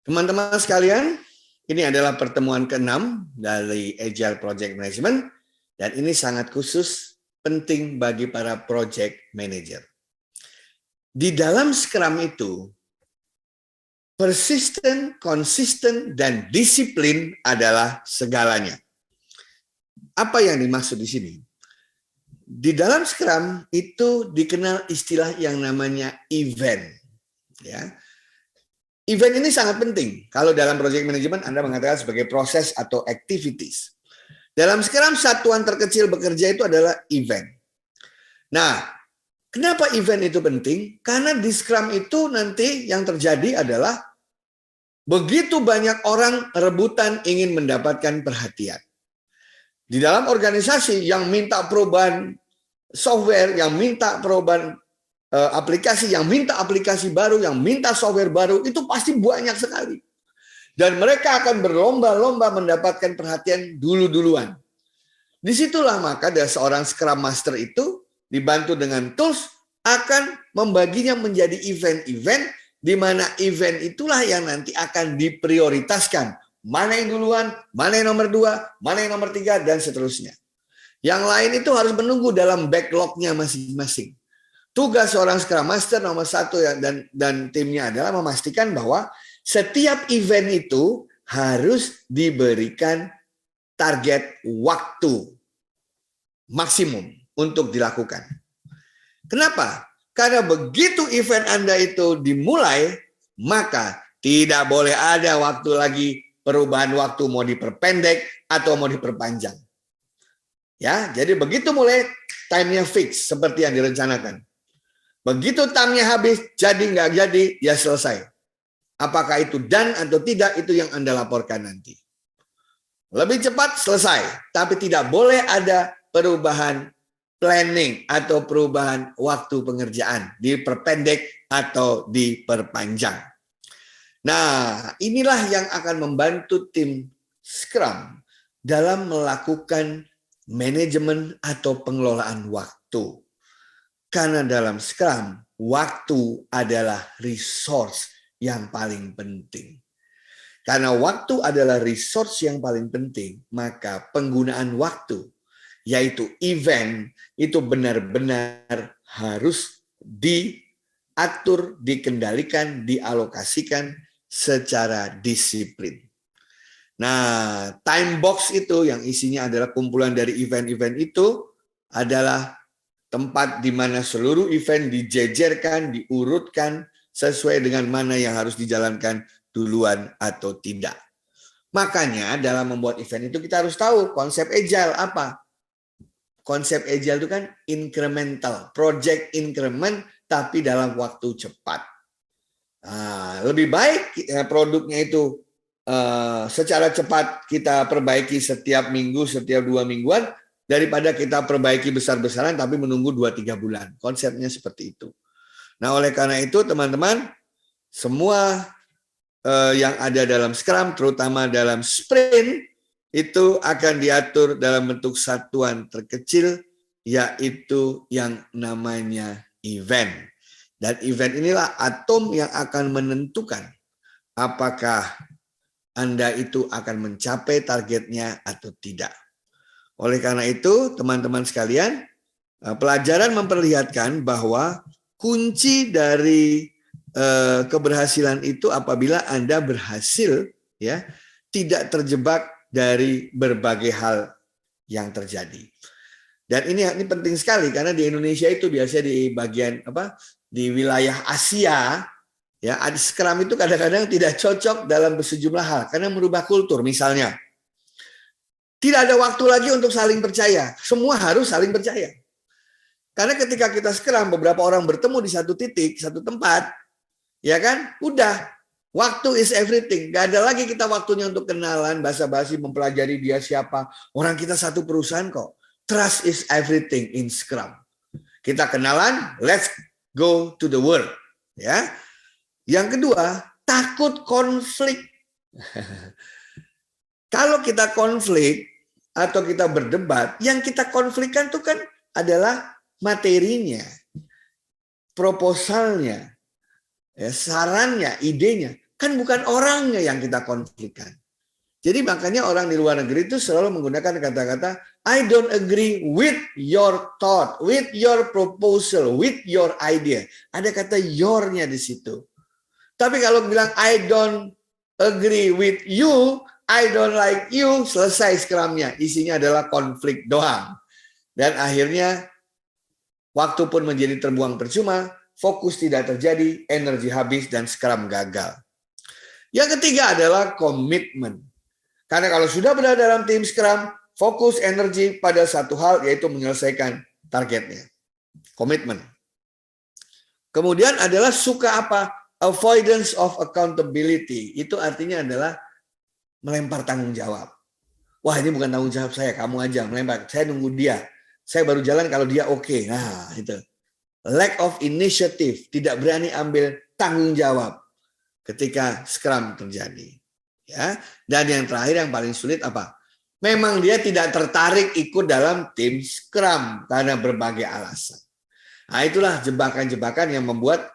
Teman-teman sekalian, ini adalah pertemuan ke-6 dari Agile Project Management, dan ini sangat khusus penting bagi para project manager. Di dalam Scrum itu, persisten, konsisten, dan disiplin adalah segalanya. Apa yang dimaksud di sini? Di dalam Scrum itu dikenal istilah yang namanya event. Ya. Event ini sangat penting. Kalau dalam project management Anda mengatakan sebagai proses atau activities. Dalam Scrum satuan terkecil bekerja itu adalah event. Nah, kenapa event itu penting? Karena di Scrum itu nanti yang terjadi adalah begitu banyak orang rebutan ingin mendapatkan perhatian. Di dalam organisasi yang minta perubahan software, yang minta perubahan aplikasi, yang minta aplikasi baru, yang minta software baru, itu pasti banyak sekali. Dan mereka akan berlomba-lomba mendapatkan perhatian dulu-duluan. Disitulah maka dari seorang Scrum Master itu dibantu dengan tools akan membaginya menjadi event-event, di mana event itulah yang nanti akan diprioritaskan. Mana yang duluan, mana yang nomor 2, mana yang nomor 3, dan seterusnya. Yang lain itu harus menunggu dalam backlog-nya masing-masing. Tugas seorang Scrum Master nomor 1 dan timnya adalah memastikan bahwa setiap event itu harus diberikan target waktu maksimum untuk dilakukan. Kenapa? Karena begitu event Anda itu dimulai, maka tidak boleh ada waktu lagi perubahan waktu mau diperpendek atau mau diperpanjang. Ya, jadi begitu mulai time-nya fix seperti yang direncanakan. Begitu time-nya habis, jadi nggak jadi, ya selesai. Apakah itu done atau tidak, itu yang Anda laporkan nanti. Lebih cepat selesai, tapi tidak boleh ada perubahan planning atau perubahan waktu pengerjaan, diperpendek atau diperpanjang. Nah, inilah yang akan membantu tim Scrum dalam melakukan manajemen atau pengelolaan waktu. Karena dalam Scrum, waktu adalah resource yang paling penting. Karena waktu adalah resource yang paling penting, maka penggunaan waktu, yaitu event, itu benar-benar harus diatur, dikendalikan, dialokasikan secara disiplin. Nah, time box itu yang isinya adalah kumpulan dari event-event itu adalah tempat di mana seluruh event dijejerkan, diurutkan sesuai dengan mana yang harus dijalankan duluan atau tidak. Makanya dalam membuat event itu kita harus tahu konsep agile apa. Konsep agile itu kan incremental, project increment, tapi dalam waktu cepat. Nah, lebih baik produknya itu secara cepat kita perbaiki setiap minggu, setiap 2 mingguan, daripada kita perbaiki besar-besaran tapi menunggu 2-3 bulan. Konsepnya seperti itu. Nah, oleh karena itu teman-teman, semua yang ada dalam Scrum, terutama dalam sprint, itu akan diatur dalam bentuk satuan terkecil, yaitu yang namanya event. Dan event inilah atom yang akan menentukan apakah Anda itu akan mencapai targetnya atau tidak. Oleh karena itu, teman-teman sekalian, pelajaran memperlihatkan bahwa kunci dari keberhasilan itu apabila Anda berhasil ya tidak terjebak dari berbagai hal yang terjadi. Dan ini penting sekali karena di Indonesia itu biasanya di bagian di wilayah Asia ya, Scrum itu kadang-kadang tidak cocok dalam sejumlah hal karena merubah kultur. Misalnya tidak ada waktu lagi untuk saling percaya, semua harus saling percaya. Karena ketika kita Scrum beberapa orang bertemu di satu titik, satu tempat, ya kan? Udah, waktu is everything. Gak ada lagi kita waktunya untuk kenalan, basa-basi, mempelajari dia siapa. Orang kita satu perusahaan kok. Trust is everything in Scrum. Kita kenalan, let's go to the world. Ya. Yang kedua, takut konflik. Kalau kita konflik atau kita berdebat, yang kita konflikkan itu kan adalah materinya, proposalnya, ya, sarannya, idenya. Kan bukan orangnya yang kita konflikkan. Jadi makanya orang di luar negeri itu selalu menggunakan kata-kata I don't agree with your thought, with your proposal, with your idea. Ada kata your-nya di situ. Tapi kalau bilang I don't agree with you, I don't like you, selesai Scrum-nya. Isinya adalah konflik doang. Dan akhirnya waktu pun menjadi terbuang percuma, fokus tidak terjadi, energi habis, dan Scrum gagal. Yang ketiga adalah komitmen. Karena kalau sudah berada dalam tim Scrum, fokus energi pada satu hal, yaitu menyelesaikan targetnya. Komitmen. Kemudian adalah suka apa? Avoidance of accountability. Itu artinya adalah melempar tanggung jawab. Wah, ini bukan tanggung jawab saya, kamu aja melempar. Saya nunggu dia. Saya baru jalan kalau dia oke. Nah, itu. Lack of initiative, tidak berani ambil tanggung jawab ketika Scrum terjadi. Ya, dan yang terakhir yang paling sulit apa? Memang dia tidak tertarik ikut dalam tim Scrum karena berbagai alasan. Nah, itulah jebakan-jebakan yang membuat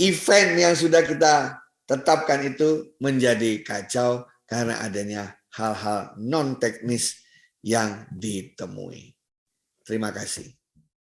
event yang sudah kita tetapkan itu menjadi kacau karena adanya hal-hal non teknis yang ditemui. Terima kasih.